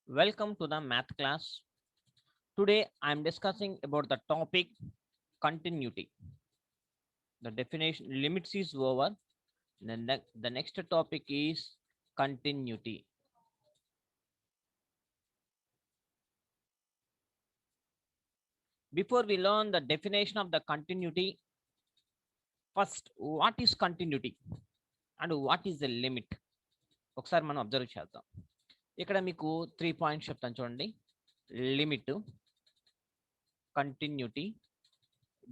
Welcome to the math class. Today I am discussing about the topic continuity. The definition limits is over. The next topic is continuity. Before we learn the definition of the continuity, first what is continuity and what is the limit? ఒకసారి మనం observe చేద్దాం. ఇక్కడ మీకు 3 points చెప్తాను చూడండి. Limit, continuity,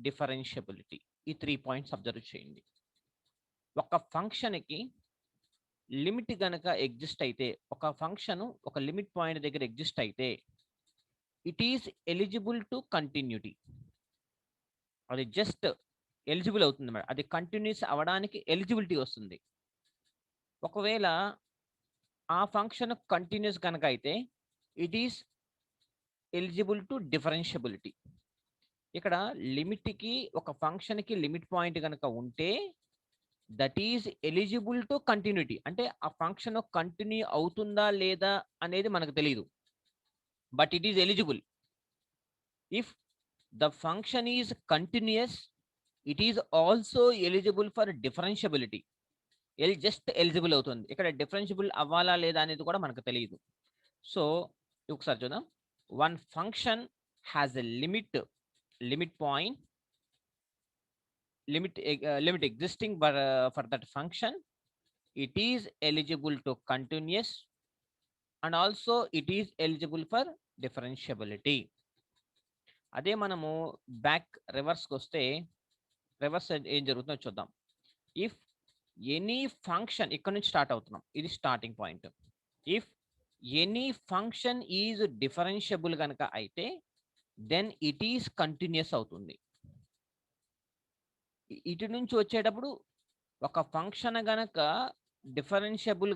differentiability. ఈ 3 points observe చేయండి. ఒక ఫంక్షన్‌కి లిమిట్ గనక ఎగ్జిస్ట్ అయితే, ఒక ఫంక్షన్ ఒక లిమిట్ పాయింట్ దగ్గర ఎగ్జిస్ట్ అయితే, it is eligible to continuity. అది జస్ట్ ఎలిజిబుల్ అవుతుంది మేడం. అది కంటిన్యూస్ అవ్వడానికి ఎలిజిబిలిటీ వస్తుంది. ఒకవేళ ఆ ఫంక్షన్ కంటిన్యూస్ కనుక అయితే, it is eligible to differentiability. ఇక్కడ లిమిట్‌కి ఒక ఫంక్షన్‌కి లిమిట్ పాయింట్ గనక ఉంటే that is eligible to continuity. అంటే ఆ ఫంక్షన్ కంటిన్యూ అవుతుందా లేదా అనేది మనకు తెలీదు. But it is eligible. If the function is continuous, it is also eligible for differentiability. Just eligible అవుతుంది. ఇక్కడ డిఫరెన్షియబుల్ అవ్వాలా లేదా అనేది కూడా మనకు తెలియదు. సో ఒకసారి చూద్దాం. One function has a limit point, limit existing for that function, it is eligible to continuous and also it is eligible for differentiability. అదే మనము బ్యాక్ రివర్స్కి వస్తే రివర్స్ ఏం జరుగుతుందో చూద్దాం. ఇఫ్ ఎనీ ఫంక్షన్ ఇక్కడ నుంచి స్టార్ట్ అవుతున్నాం, ఇది starting point. If any function is differentiable కనుక అయితే దెన్ ఇట్ ఈస్ కంటిన్యూస్ అవుతుంది. ఇటు నుంచి వచ్చేటప్పుడు ఒక ఫంక్షన్ గనక డిఫరెన్షియబుల్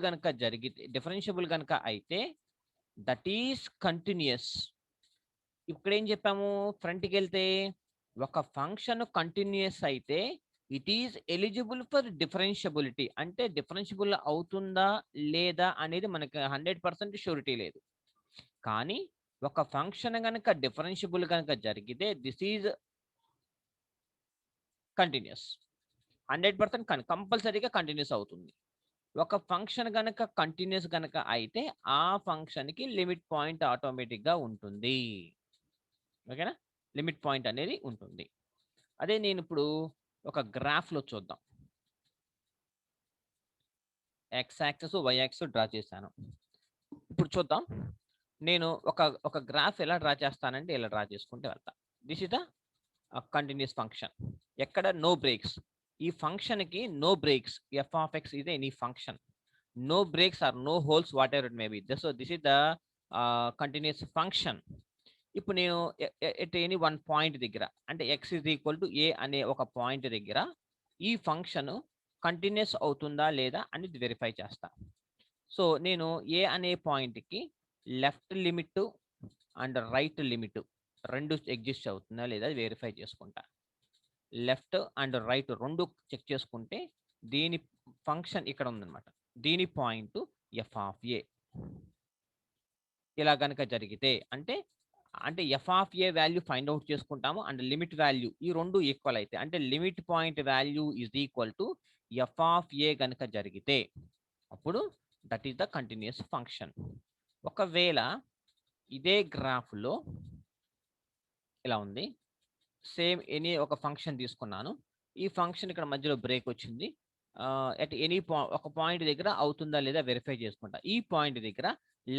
గనక అయితే దట్ ఈస్ కంటిన్యూస్. ఇక్కడ ఏం చెప్పాము, ఫ్రంట్కి వెళ్తే ఒక ఫంక్షన్ కంటిన్యూస్ అయితే it is eligible for differentiability. అంటే డిఫరెన్షియబుల్ అవుతుందా లేదా అనేది మనకి 100% షూరిటీ లేదు. కానీ ఒక ఫంక్షన్ గనక డిఫరెన్షియబుల్ గనక జరిగితే దిస్ ఈజ్ కంటిన్యూస్. 100% కంపల్సరీగా కంటిన్యూస్ అవుతుంది. ఒక ఫంక్షన్ గనక కంటిన్యూస్ గనక అయితే ఆ ఫంక్షన్‌కి లిమిట్ పాయింట్ ఆటోమేటిక్‌గా ఉంటుంది. ఓకేనా? లిమిట్ పాయింట్ అనేది ఉంటుంది. అదే నేను ఇప్పుడు ఒక గ్రాఫ్‌లో చూద్దాం. X axis, Y axis draw చేశాను. ఇప్పుడు చూద్దాం. నేను ఒక గ్రాఫ్ ఎలా డ్రా చేస్తానంటే ఇలా డ్రా చేసుకుంటూ వెళ్తా. This is the continuous function. ఎక్కడ నో బ్రేక్స్. ఈ ఫంక్షన్‌కి no breaks. F of X is any function. No breaks or no holes whatever it may be. So this is the continuous function. ఇప్పుడు నేను at any one point దగ్గర అంటే X is equal to A అనే ఒక point దగ్గర ఈ function continuous అవుతుందా లేదా అనేది వెరిఫై చేస్తా. సో నేను ఏ అనే పాయింట్‌కి left limit and right limit రెండు ఎగ్జిస్ట్ అవుతుందా లేదా వెరిఫై చేసుకుంటా. లెఫ్ట్ అండ్ రైట్ రెండు చెక్ చేసుకుంటే దీని ఫంక్షన్ ఇక్కడ ఉందన్నమాట. దీని పాయింట్ ఎఫ్ ఆఫ్ ఏ. ఇలా గనక జరిగితే అంటే f of a value find out చేసుకుంటాము అండ్ లిమిట్ వాల్యూ ఈ రెండు ఈక్వల్ అయితే అంటే limit point value is equal to F of a గనక జరిగితే అప్పుడు that is the continuous function. ఒకవేళ ఇదే గ్రాఫ్లో ఇలా ఉంది, సేమ్ ఎనీ ఒక ఫంక్షన్ తీసుకున్నాను. ఈ ఫంక్షన్ ఇక్కడ మధ్యలో బ్రేక్ వచ్చింది. ఎట్ ఎనీ ఒక పాయింట్ దగ్గర అవుతుందా లేదా వెరిఫై చేసుకుంటా. ఈ పాయింట్ దగ్గర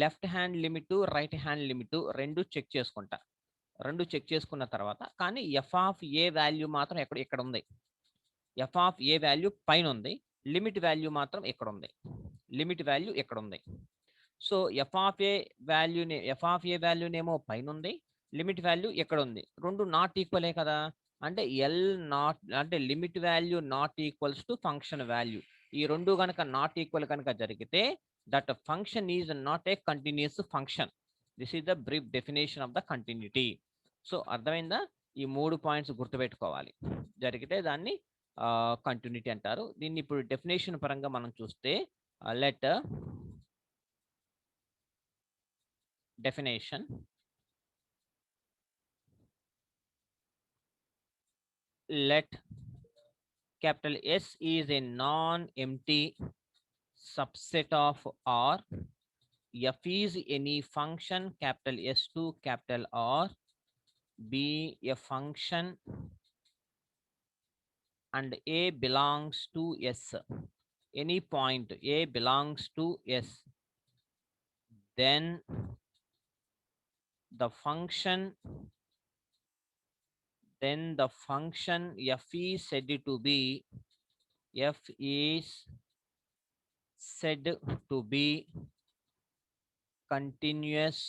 left hand limit, right hand limit రెండు చెక్ చేసుకుంటా. రెండు చెక్ చేసుకున్న తర్వాత కానీ ఎఫ్ ఆఫ్ ఏ వాల్యూ మాత్రం ఇక్కడ ఉంది. ఎఫ్ ఆఫ్ ఏ వాల్యూ పైన ఉంది. లిమిట్ వాల్యూ మాత్రం ఇక్కడ ఉంది. లిమిట్ వాల్యూ ఇక్కడ ఉంది. సో ఎఫ్ ఆఫ్ ఏ వాల్యూనేమో పైన ఉంది, లిమిట్ వాల్యూ ఎక్కడ ఉంది. రెండు నాట్ ఈక్వలే కదా. అంటే అంటే limit value not equals to function value. ఈ రెండు కనుక నాట్ ఈక్వల్ కనుక జరిగితే that function is not a continuous function. This is the brief definition of the continuity. So అర్థమైందా? ఈ 3 పాయింట్స్ గుర్తుపెట్టుకోవాలి. జరిగితే దాన్ని కంటిన్యూటీ అంటారు. దీన్ని ఇప్పుడు డెఫినేషన్ పరంగా మనం చూస్తే let definition. Let capital S is a non-empty subset of R. F is any function capital S to capital R. B a function and A belongs to S. Any point A belongs to S. Then the function F is said to be continuous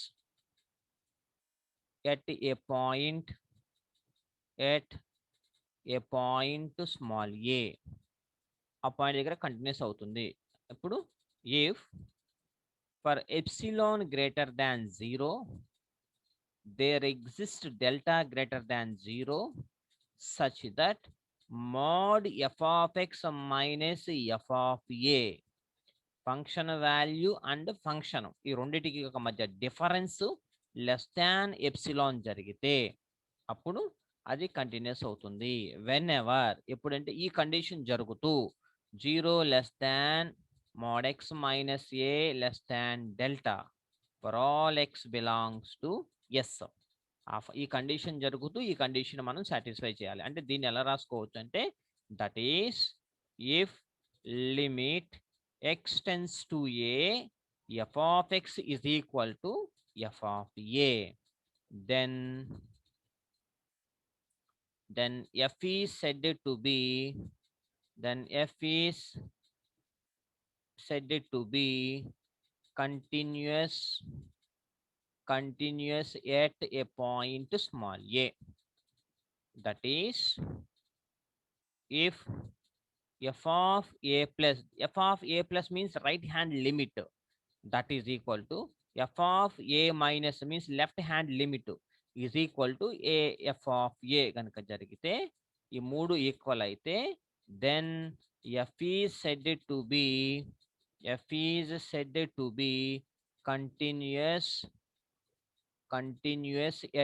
at a point small a. ఆ point దగ్గర continuous అవుతుంది. ఇప్పుడు if for epsilon greater than 0 there exists delta greater than 0 such that mod f of x minus f of a function value and function ఈ రెండింటికి ఒక మధ్య difference less than epsilon జరిగితే అప్పుడు అది కంటిన్యూస్ అవుతుంది. వెన్ ఎవర్ ఎప్పుడంటే ఈ కండిషన్ జరుగుతూ 0 less than mod x minus a less than delta for all x belongs to s. ఈ కండిషన్ జరుగుతూ ఈ కండిషన్ మనం సాటిస్ఫై చేయాలి. అంటే దీన్ని ఎలా రాసుకోవచ్చు అంటే that is if limit x tends to a f of x is equal to f of a, then f is said to be continuous at a point small a. That is if f of a plus means right hand limit, that is equal to f of a minus means left hand limit is equal to a f of a కనుక జరిగితే ఈ మూడు equal అయితే then f is said to be continuous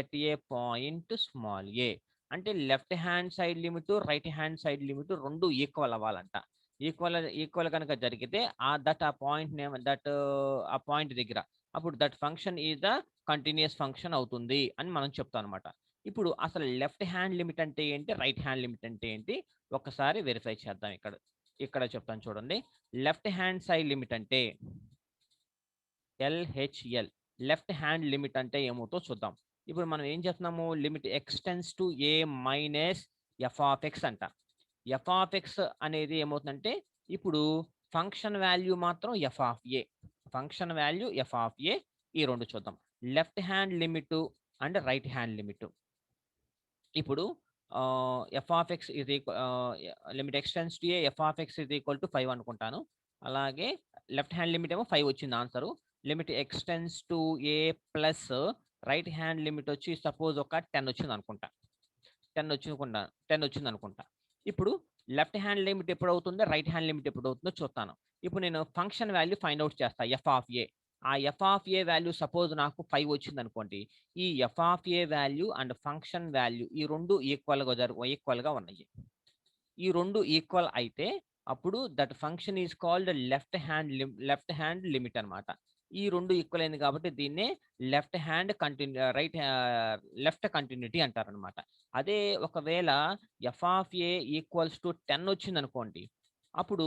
at a point small a. అంటే left hand side limit right hand side limit రెండు equal అవ్వాలంట. Equal కనుక జరిగితే ఆ పాయింట్ దగ్గర అప్పుడు that function is the continuous function అవుతుంది అని మనం చెప్తాం అనమాట. ఇప్పుడు అసలు లెఫ్ట్ హ్యాండ్ లిమిట్ అంటే ఏంటి, రైట్ హ్యాండ్ లిమిట్ అంటే ఏంటి ఒకసారి వెరిఫై చేద్దాం. ఇక్కడ చెప్తాను చూడండి. లెఫ్ట్ హ్యాండ్ సైడ్ లిమిట్ అంటే LHL లెఫ్ట్ హ్యాండ్ లిమిట్ అంటే ఏమవుతో చూద్దాం. ఇప్పుడు మనం ఏం చేస్తున్నాము, limit x tends to a minus f of x అంట. ఎఫ్ ఆఫ్ ఎక్స్ అనేది ఏమవుతుందంటే ఇప్పుడు ఫంక్షన్ వాల్యూ మాత్రం f of a, function value f of a. ఈ రెండు చూద్దాం, left hand limit and right hand limit. ఇప్పుడు ఎఫ్ ఆఫ్ ఎక్స్ ఇది limit x tends to a f of x ఇది ఈక్వల్ టు 5 అనుకుంటాను. అలాగే లెఫ్ట్ హ్యాండ్ లిమిట్ ఏమో 5 వచ్చింది answer. Limit x tends to A plus right hand limit వచ్చి suppose ఒక 10 వచ్చింది అనుకుంటా, 10 వచ్చింది అనుకుంటా. ఇప్పుడు లెఫ్ట్ హ్యాండ్ లిమిట్ ఎప్పుడు అవుతుందో రైట్ హ్యాండ్ లిమిట్ ఎప్పుడు అవుతుందో చూస్తాను. ఇప్పుడు నేను ఫంక్షన్ వాల్యూ ఫైండ్ అవుట్ చేస్తా ఎఫ్ ఆఫ్ ఏ. ఆ F of a value suppose నాకు 5 వచ్చింది అనుకోండి. ఈ F of a value and function value ఈ రెండు ఈక్వల్గా ఉన్నాయి. ఈ రెండు ఈక్వల్ అయితే అప్పుడు that function is called left hand limit అనమాట. ఈ రెండు ఈక్వల్ అయింది కాబట్టి దీన్నే లెఫ్ట్ కంటిన్యూటీ అంటారనమాట. అదే ఒకవేళ F of A equals to 10 వచ్చింది అనుకోండి, అప్పుడు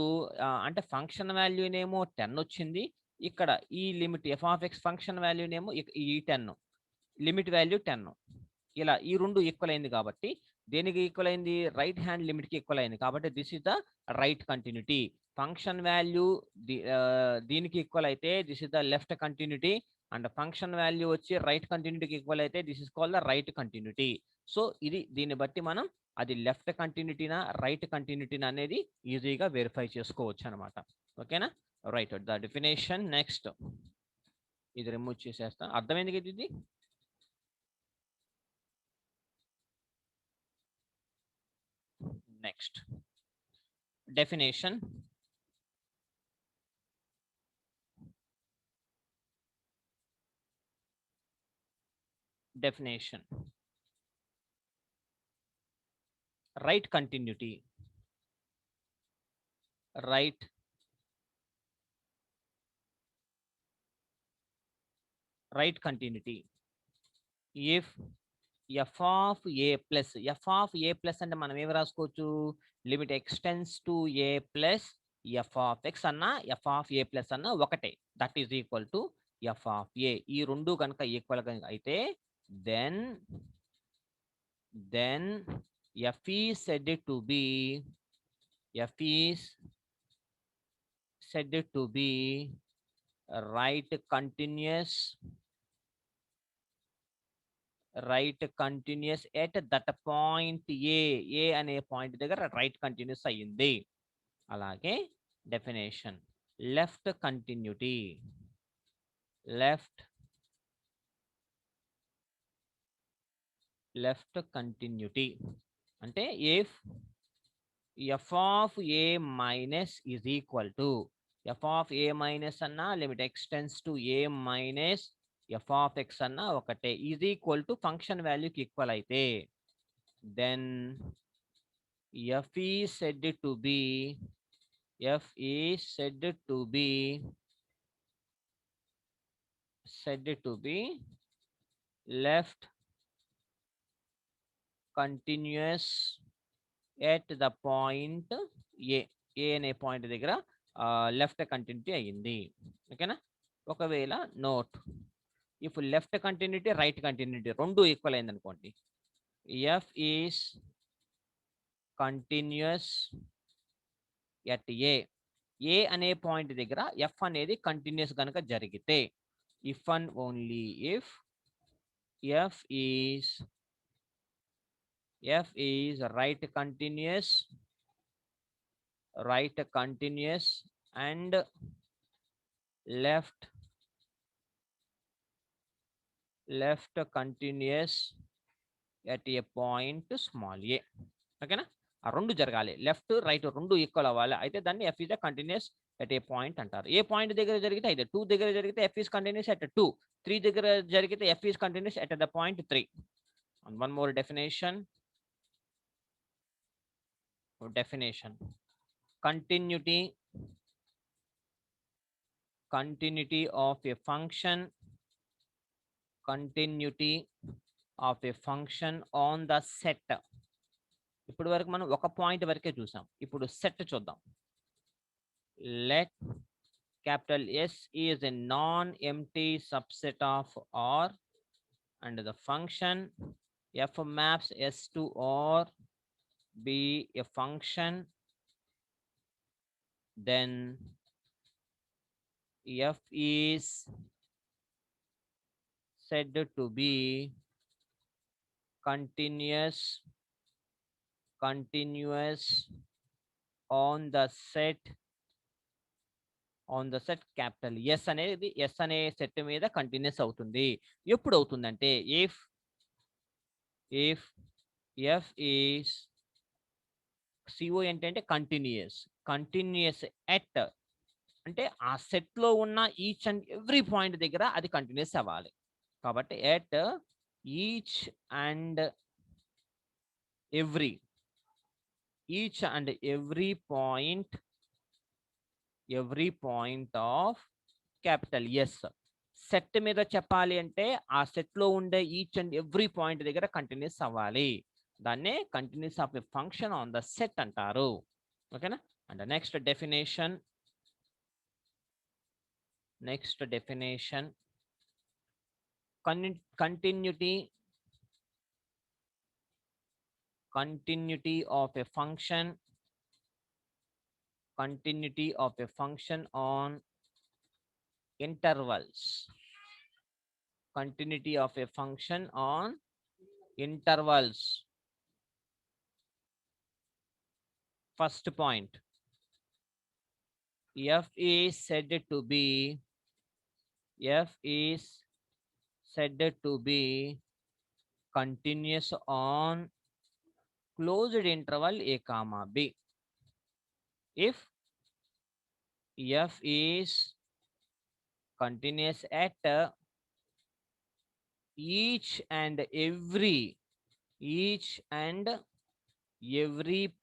అంటే ఫంక్షన్ వాల్యూనేమో 10 వచ్చింది, ఇక్కడ ఈ limit f of x function వాల్యూనేమో ఈ 10, లిమిట్ వాల్యూ 10. ఇలా ఈ రెండు ఈక్వల్ అయింది కాబట్టి దేనికి ఈక్వల్ అయింది, రైట్ హ్యాండ్ లిమిట్ కి ఈక్వల్ అయింది కాబట్టి this is the right continuity. Function value దీనికి ఈక్వల్ అయితే this is the left continuity and function value వచ్చి రైట్ కంటిన్యూటీకి ఈక్వల్ అయితే this is called the right continuity. So దీన్ని బట్టి మనం అది లెఫ్ట్ కంటిన్యూటీనా రైట్ కంటిన్యూటీనా అనేది ఈజీగా వెరిఫై చేసుకోవచ్చు అనమాట. ఓకేనా, రైట్. ద డెఫినేషన్ నెక్స్ట్ ఇది రిమూవ్ చేసేస్తా. అర్థమైంది కదా ఇది. Next definition. definition. Right continuity. Right continuity. If f of a plus అంటే మనం ఏమి రాసుకోవచ్చు, limit x tends to a plus f of x అన్న f of a ప్లస్ అన్న ఒకటే, that is equal to f of a. ఈ రెండు కనుక ఈక్వల్ అయితే then f is said to be right continuous at that point a అనే point దగ్గర right continuous అయ్యింది. అలాగే definition left continuity. Left continuity అంటే if f of a minus is equal to f of a minus అన్న limit x tends to a minus f of x అన్న ఒకటే is equal to function వాల్యూకి equal అయితే then f is said to be left continuous at the point a అనే point దగ్గర left continuity అయ్యింది. ఓకేనా. ఒకవేళ note if left continuity right continuity రెండు ఈక్వల్ అయింది అనుకోండి, f is continuous at a అనే పాయింట్ దగ్గర f అనేది కంటిన్యూస్ కనుక జరిగితే, if and only if f is right continuous and left continuous at a point small a. ఓకేనా. ఆ రెండు జరగాలి, లెఫ్ట్ రైట్ రెండు ఈక్వల్ అవ్వాలి, అయితే దాన్ని f is a continuous at a point అంటారు. ఏ పాయింట్ దగ్గర జరిగితే అయితే 2 దగ్గర జరిగితే f is continuous at 2, 3 దగ్గర జరిగితే f is continuous at the point 3. And one more definition. Continuity of a function on the set. ఇప్పటి వరకు మనం ఒక పాయింట్ వరకే చూసాం, ఇప్పుడు సెట్ చూద్దాం. Let capital S is a non-empty subset of R and the function f maps S to R be a function, then f is said to be continuous on the set capital S అనేది S అనే set మీద continuous అవుతుంది. ఎప్పుడు అవుతుందంటే if f is CO ఏంటంటే continuous at అంటే ఆ set లో ఉన్న ఈచ్ అండ్ ఎవ్రీ పాయింట్ దగ్గర అది కంటిన్యూస్ అవ్వాలి. కాబట్టి at each and every point of capital S set మీద చెప్పాలి అంటే ఆ సెట్ లో ఉండే ఈచ్ అండ్ ఎవ్రీ పాయింట్ దగ్గర కంటిన్యూస్ అవ్వాలి. దాన్నే continuous of a function on the set అంటారు. ఓకేనా. And next definition continuity of a function on intervals. First point, f is said to be continuous on closed interval a comma b. If f is continuous at each and every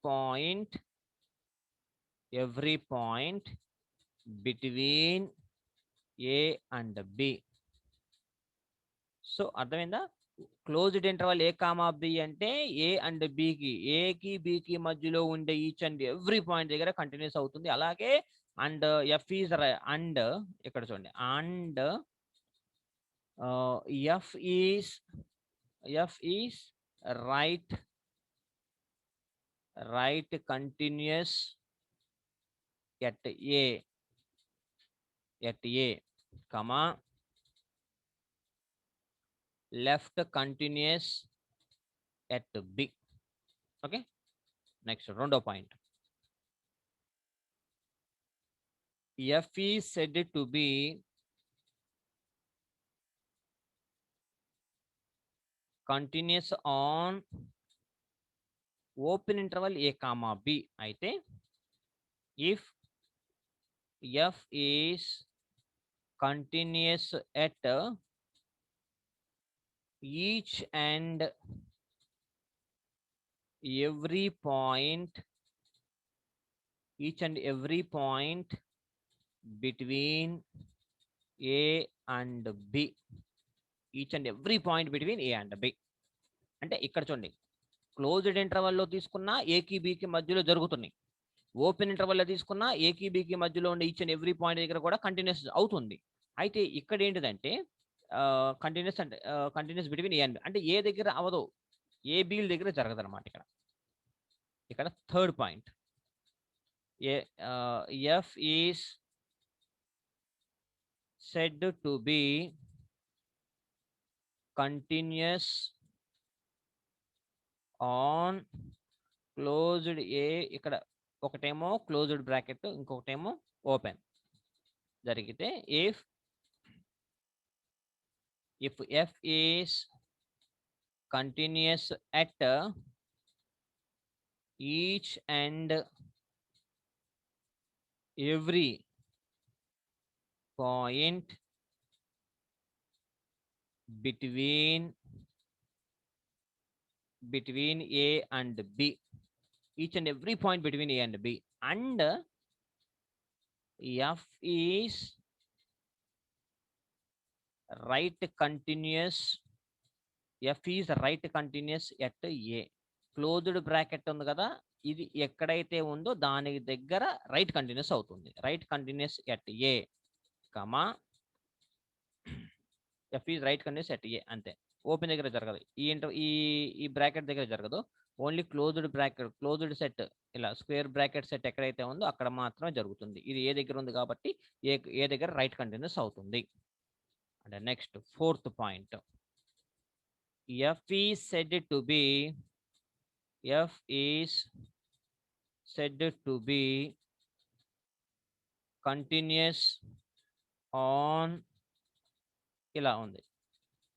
point between A and B. So అర్థమైందా? Closed interval ఏ comma B అంటే ఏ and బికి, ఏకి బికి మధ్యలో ఉండే each and every point దగ్గర continuous అవుతుంది. అలాగే and F is and ఇక్కడ చూడండి, and F is right continuous at a comma left continuous at B. Okay, next రెండో point, F is said to be continuous on open interval A comma B అయితే if F is continuous at each and every point between A and B, each and every point between A and B. అంటే ఇక్కడ చూడండి, closed ఇంటర్వల్లో తీసుకున్నా ఏకి బికి మధ్యలో జరుగుతున్నాయి, open ఇంటర్వల్లో తీసుకున్నా ఏకి బికి మధ్యలో ఉండే ఈచ్ అండ్ ఎవ్రీ పాయింట్ దగ్గర కూడా కంటిన్యూస్ అవుతుంది. అయితే ఇక్కడ ఏంటిదంటే continuous between A and B, అంటే ఏ దగ్గర అవదు, ఏ బిల దగ్గర జరగదు అనమాట. ఇక్కడ third point, f is said to be continuous on closed a, ఇక్కడ ఒకటేమో క్లోజ్డ్ బ్రాకెట్ ఇంకొకటేమో ఓపెన్ జరిగితే if F is continuous at each and every point between A and B, each and every point between A and B, and F is right continuous at A. Closed bracket ఉంది కదా, ఇది ఎక్కడైతే ఉందో దాని దగ్గర right continuous అవుతుంది. Right continuous at a comma F is right continuous at a, అంతే. Open దగ్గర జరగదు, ఈ బ్రాకెట్ దగ్గర జరగదు. Only closed bracket, closed set, ఇలా స్క్వేర్ బ్రాకెట్ సెట్ ఎక్కడైతే ఉందో అక్కడ మాత్రమే జరుగుతుంది. ఇది ఏ దగ్గర ఉంది కాబట్టి ఏ దగ్గర రైట్ కంటిన్యూస్ అవుతుంది. And next fourth point, F is said to be continuous on ఇలా ఉంది,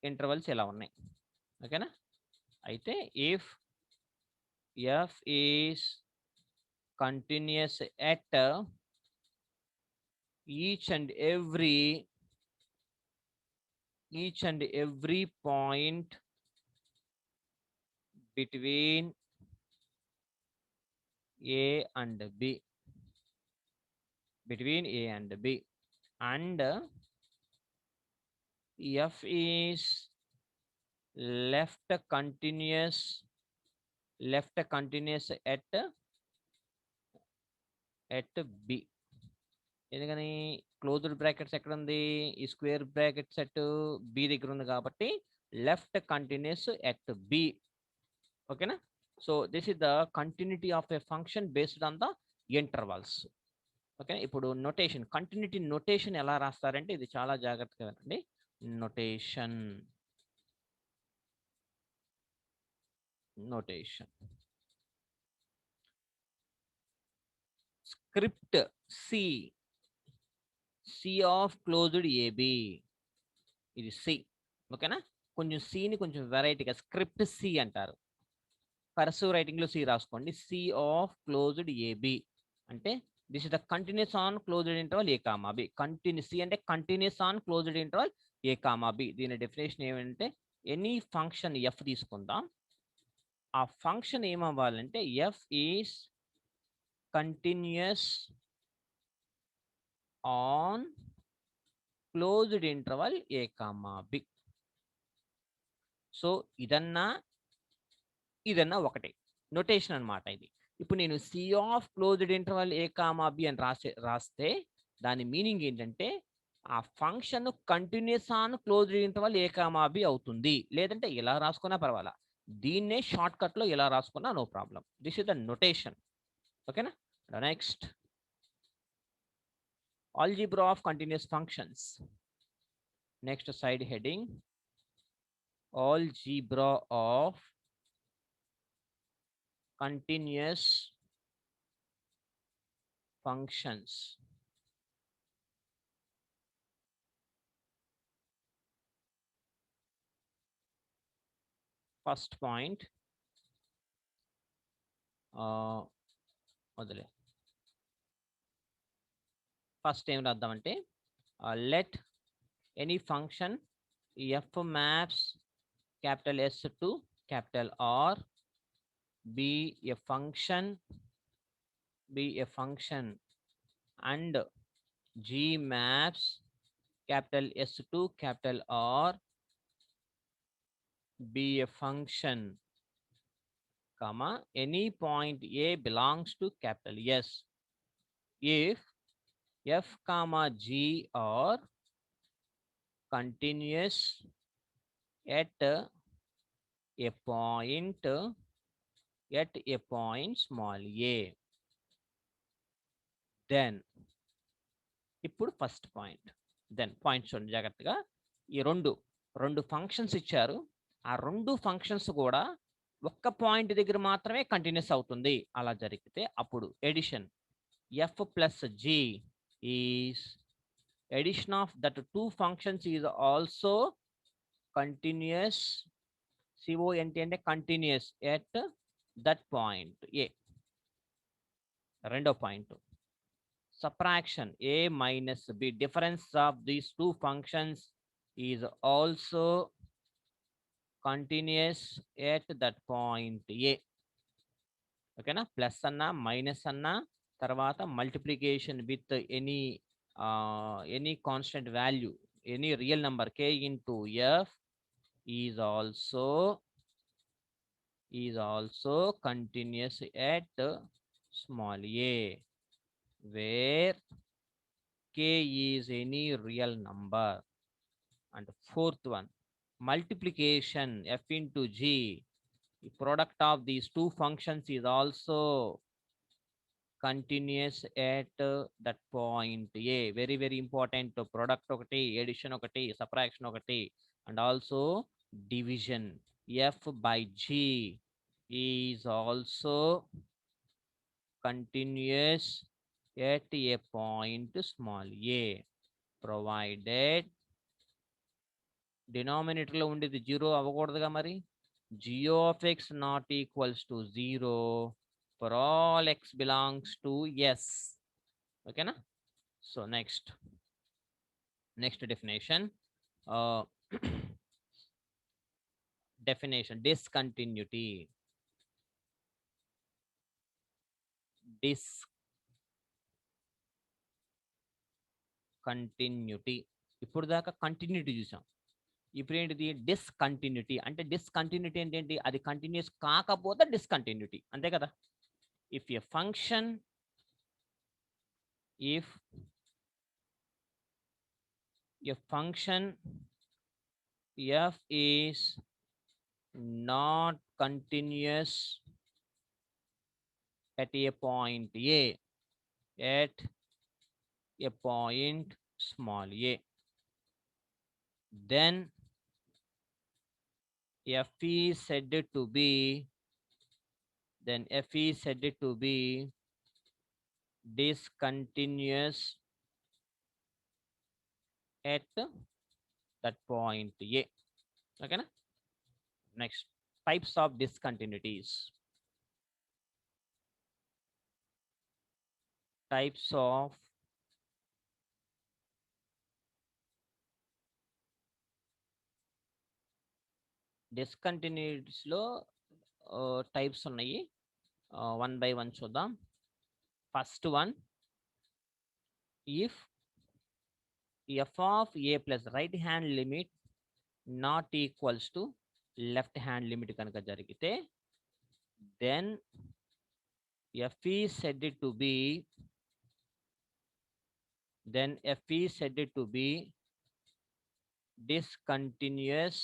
ఇంటర్వల్స్ ఇలా ఉన్నాయి. ఓకేనా? అయితే if F is continuous at each and every point between A and B, and F is left continuous at B. ఎందుకని closed brackets ఎక్కడ ఉంది, ఈ స్క్వేర్ బ్రాకెట్ సెట్ బి దగ్గర ఉంది కాబట్టి లెఫ్ట్ కంటిన్యూస్ ఎట్ బి. ఓకేనా? So this is the continuity of a function based on the intervals. Okay, ఇప్పుడు notation, continuity notation ఎలా రాస్తారంటే ఇది చాలా జాగ్రత్తగా వినండి. Notation script C of closed A B, ఇది సి. ఓకేనా? కొంచెం సిని కొంచెం వెరైటీగా స్క్రిప్ట్ సి అంటారు. కర్సివ్ రైటింగ్ లో సి రాసుకోండి. సి ఆఫ్ క్లోజ్డ్ ఏబి అంటే this is the continuous on closed interval A comma B. Continuous C అంటే continuous on closed interval A comma b. దీని డెఫినేషన్ ఏమంటే ఎనీ ఫంక్షన్ ఎఫ్ తీసుకుందాం. ఆ function ఏమవ్వాలంటే f is continuous on closed interval A comma b. So ఇదన్నా ఇదన్నా ఒకటే notation అన్నమాట ఇది. ఇప్పుడు నేను c of closed interval A comma b అని రాస్తే దాని మీనింగ్ ఏంటంటే ఆ function continuous on closed interval A comma b అవుతుంది. లేదంటే ఇలా రాసుకున్నా పర్వాలా. దీన్నే షార్ట్ కట్ లో ఇలా రాసుకున్నా no problem. This is the notation. ఓకేనా? Next algebra of continuous functions. Next side heading, algebra of continuous functions. First point, మొదలే ఫస్ట్ ఏం రాద్దామంటే let any function f maps capital S to capital R be a function and G maps capital S to capital R be a function, comma, any point A belongs to capital S if f comma G are continuous at a point small a. Then ఇప్పుడు first point. Then point చూడండి జాగ్రత్తగా. ఈ రెండు functions ఇచ్చారు. ఆ రెండు functions కూడా ఒక్క పాయింట్ దగ్గర మాత్రమే కంటిన్యూస్ అవుతుంది. అలా జరిగితే అప్పుడు addition f plus g is addition of that two functions is also continuous. C O N T అంటే continuous at that point a. రెండో point subtraction a minus b, difference of these two functions is also continuous at that point a. ఓకేనా? Plus అన్నా minus అన్నా తర్వాత multiplication with any constant value, any real number k into f is also continuous at small a, where k is any real number. And fourth one, multiplication f into g, the product of these two functions is also continuous at that point a. Very very important. Product ఒకటి, addition ఒకటి, subtraction ఒకటి, and also division f by g is also continuous at a point small a, provided denominator లో ఉండేది zero అవ్వకూడదుగా. మరి g of x not equals to 0 for all x belongs to s. ఓకేనా? So next definition, definition discontinuity. ఇప్పుడు దాకా continuity చూసాం. ఇప్పుడు ఏంటిది? Discontinuity. అంటే డిస్కంటిన్యూటీ అంటే ఏంటి? అది కంటిన్యూస్ కాకపోతే డిస్కంటిన్యూటీ, అంతే కదా. If a function f is not continuous at a point a, at a point small a, then f is said to be discontinuous at that point a. Okay na? Next, types of discontinuities. Types of డిస్కంటిన్యూటీస్లో types ఉన్నాయి, 1 by 1 చూద్దాం. First one, if f of a plus right hand limit not equals to left hand limit కనుక జరిగితే then f is said to be discontinuous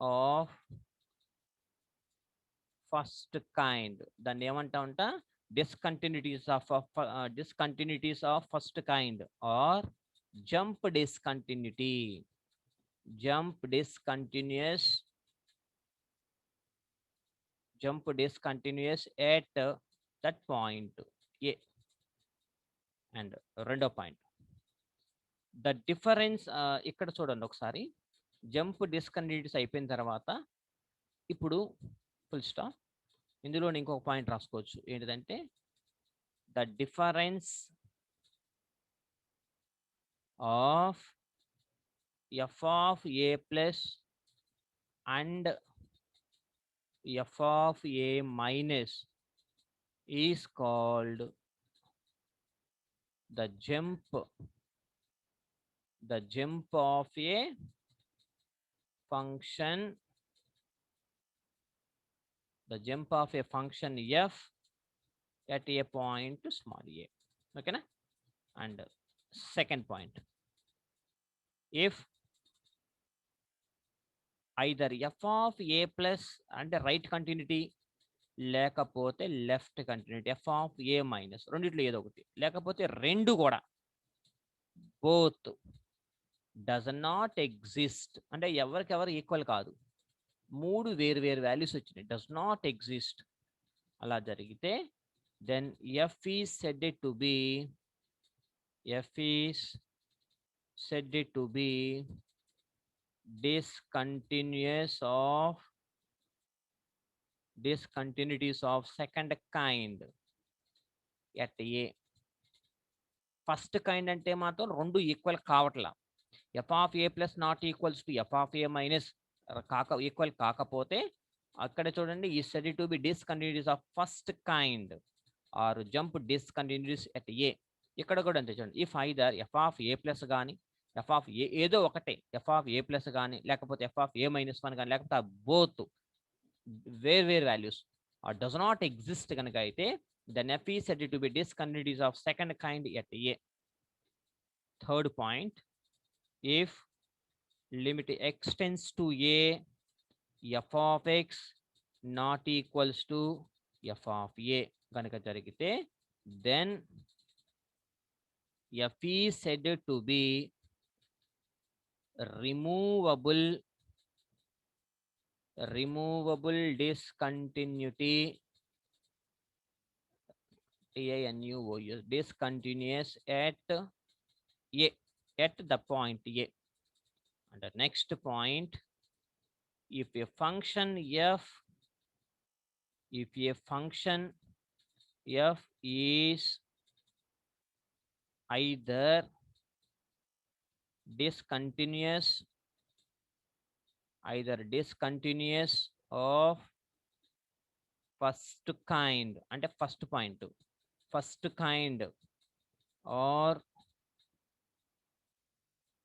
of first kind. దాన్ని ఏమంటామంట, discontinuities of first kind or jump discontinuous at that point A. And రెండో point, the difference. ఇక్కడ చూడండి ఒకసారి, jump discontinuities అయిపోయిన తర్వాత ఇప్పుడు ఫుల్ స్టాప్. ఇందులో ఇంకొక పాయింట్ రాసుకోవచ్చు, ఏంటిదంటే the difference of F of A plus and F of A minus is called the jump of a function f at a point small a. Okay na? And second point, if either f of a plus and right continuity లేకపోతే left continuity F of A minus, రెండిట్లో ఏదో ఒకటి, లేకపోతే రెండు కూడా, both does not exist, అంటే ఎవరికెవరు equal కాదు, మూడు వేరు వేరు వాల్యూస్ వచ్చినాయి, డస్ నాట్ ఎగ్జిస్ట్, అలా జరిగితే then F is said to be discontinuities of second kind at A. First kind అంటే మాత్రం రెండు ఈక్వల్ కావట్లా, F of A plus not equals to F of A minus equal కాకపోతే అక్కడ చూడండి, ఈ stated to be discontinuities of first kind or jump discontinuities at A. ఇక్కడ కూడా అంతే చూడండి, if either F of A plus కానీ ఎఫ్ ఆఫ్ ఏ ఏదో ఒకటే, ఎఫ్ ఆఫ్ ఏ ప్లస్ కానీ లేకపోతే F of A minus one కానీ లేకపోతే బోత్ వేరు వాల్యూస్ డస్ నాట్ ఎగ్జిస్ట్ కనుక అయితే then f is said to be discontinuities of second kind at A. Third point, if limit extends to A, f of x not equals to f of A కనుక జరిగితే then f is said to be removable discontinuity, discontinuous at A, at the point A. And the next point, if a function f is either discontinuous of first kind, అంటే first point first kind or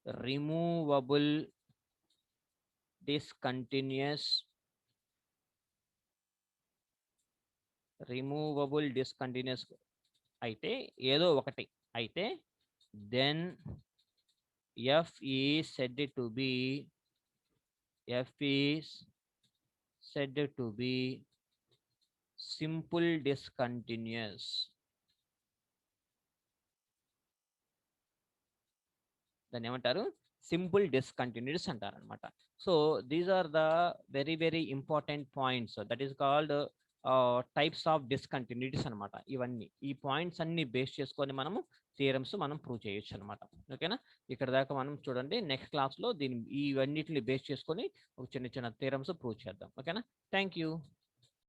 removable discontinuous అయితే ఏదో ఒకటి అయితే then f is said to be simple discontinuous. దాన్ని ఏమంటారు, simple discontinuous అంటారు అనమాట. So these are the very important points, that is called types of discontinuities అనమాట. ఇవన్నీ ఈ పాయింట్స్ అన్ని బేస్ చేసుకొని మనము థియరమ్స్ మనం ప్రూవ్ చేయొచ్చు అనమాట. ఓకేనా, ఇక్కడ దాకా మనం చూడండి, నెక్స్ట్ క్లాస్లో ఇవన్నిటిని బేస్ చేసుకొని ఒక చిన్న థియరమ్స్ ప్రూవ్ చేద్దాం. ఓకేనా, థ్యాంక్ యూ.